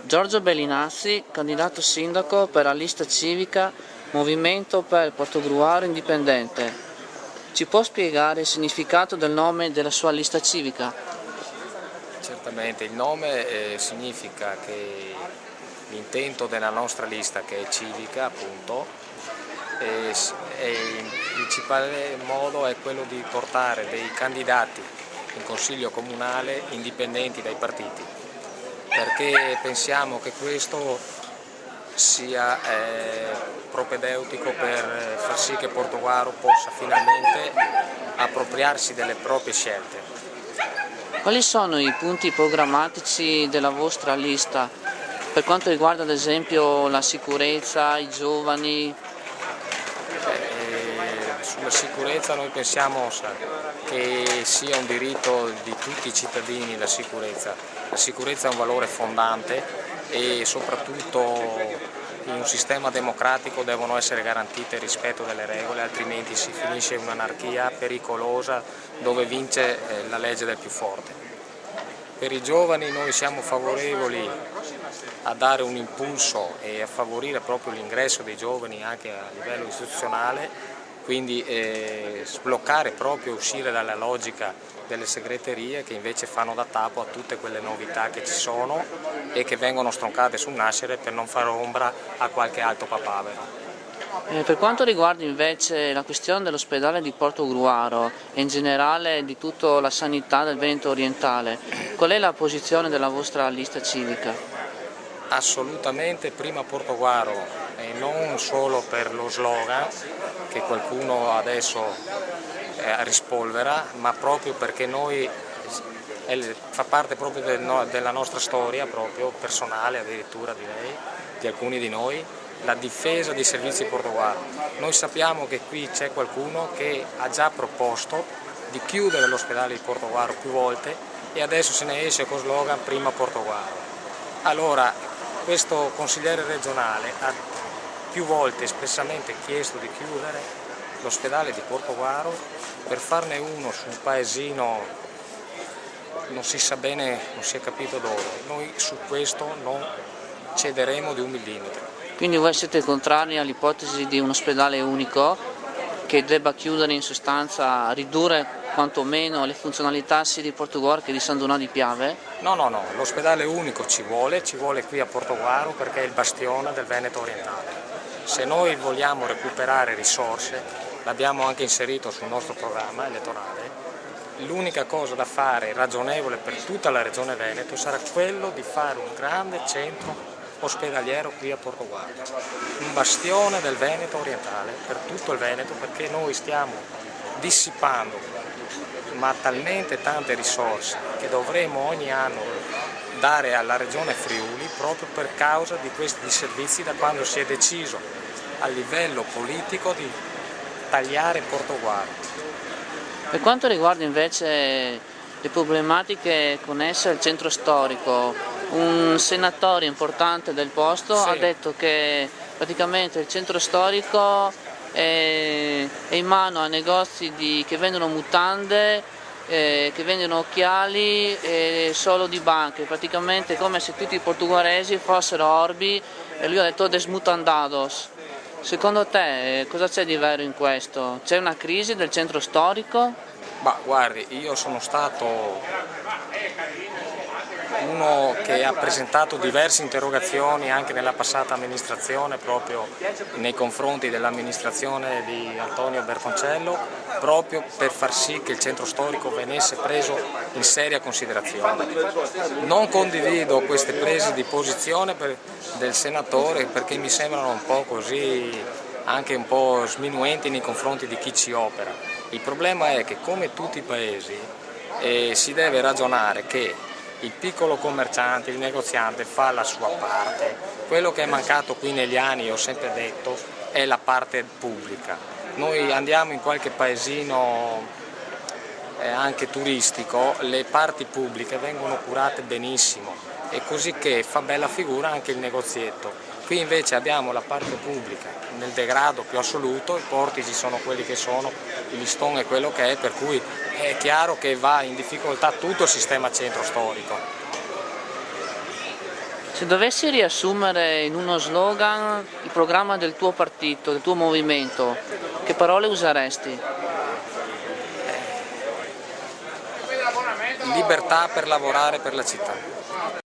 Giorgio Bellinazzi, candidato sindaco per la lista civica Movimento per Portogruaro Indipendente. Ci può spiegare il significato del nome della sua lista civica? Certamente, il nome significa che l'intento della nostra lista, che è civica appunto, il principale modo è quello di portare dei candidati in consiglio comunale indipendenti dai partiti, perché pensiamo che questo sia propedeutico per far sì che Portogruaro possa finalmente appropriarsi delle proprie scelte. Quali sono i punti programmatici della vostra lista per quanto riguarda ad esempio la sicurezza, i giovani? Sulla sicurezza noi pensiamo che sia un diritto di tutti i cittadini la sicurezza. La sicurezza è un valore fondante e soprattutto in un sistema democratico devono essere garantite il rispetto delle regole, altrimenti si finisce in un'anarchia pericolosa dove vince la legge del più forte. Per i giovani noi siamo favorevoli a dare un impulso e a favorire proprio l'ingresso dei giovani anche a livello istituzionale, quindi sbloccare proprio, uscire dalla logica delle segreterie che invece fanno da tappo a tutte quelle novità che ci sono e che vengono stroncate sul nascere per non fare ombra a qualche alto papavero. Per quanto riguarda invece la questione dell'ospedale di Portogruaro e in generale di tutta la sanità del Veneto orientale, qual è la posizione della vostra lista civica? Assolutamente prima Portogruaro e non solo per lo slogan che qualcuno adesso rispolvera, ma proprio perché noi fa parte proprio della nostra storia proprio personale, addirittura direi, di alcuni di noi, la difesa dei servizi di Portogruaro. Noi sappiamo che qui c'è qualcuno che ha già proposto di chiudere l'ospedale di Portogruaro più volte e adesso se ne esce con slogan prima Portogruaro. Allora, questo consigliere regionale ha più volte espressamente chiesto di chiudere l'ospedale di Portogruaro per farne uno su un paesino, non si sa bene, non si è capito dove. Noi su questo non cederemo di un millimetro. Quindi voi siete contrari all'ipotesi di un ospedale unico che debba chiudere, in sostanza ridurre quantomeno le funzionalità sia di Portogruaro che di San Donà di Piave? No, l'ospedale unico ci vuole qui a Portogruaro perché è il bastione del Veneto orientale. Se noi vogliamo recuperare risorse, l'abbiamo anche inserito sul nostro programma elettorale, l'unica cosa da fare ragionevole per tutta la regione Veneto sarà quello di fare un grande centro ospedaliero qui a Portogruaro, un bastione del Veneto orientale per tutto il Veneto, perché noi stiamo dissipando ma talmente tante risorse che dovremo ogni anno dare alla regione Friuli proprio per causa di questi servizi, da quando si è deciso a livello politico di tagliare Portogruaro. Per quanto riguarda invece le problematiche connesse al centro storico, un senatore importante del posto ha detto che praticamente il centro storico è in mano a negozi che vendono mutande, che vendono occhiali e solo di banche, praticamente come se tutti i portoghesi fossero orbi, e lui ha detto desmutandados. Secondo te cosa c'è di vero in questo? C'è una crisi del centro storico? Ma guardi, io sono stato uno che ha presentato diverse interrogazioni anche nella passata amministrazione proprio nei confronti dell'amministrazione di Antonio Bertoncello, proprio per far sì che il centro storico venisse preso in seria considerazione. Non condivido queste prese di posizione del senatore perché mi sembrano un po' così, anche un po' sminuenti nei confronti di chi ci opera. Il problema è che come tutti i paesi si deve ragionare che il piccolo commerciante, il negoziante fa la sua parte. Quello che è mancato qui negli anni, ho sempre detto, è la parte pubblica. Noi andiamo in qualche paesino anche turistico, le parti pubbliche vengono curate benissimo e così che fa bella figura anche il negozietto. Qui invece abbiamo la parte pubblica nel degrado più assoluto, i portici sono quelli che sono, il listone è quello che è, per cui è chiaro che va in difficoltà tutto il sistema centro storico. Se dovessi riassumere in uno slogan il programma del tuo partito, del tuo movimento, che parole useresti? Libertà per lavorare per la città.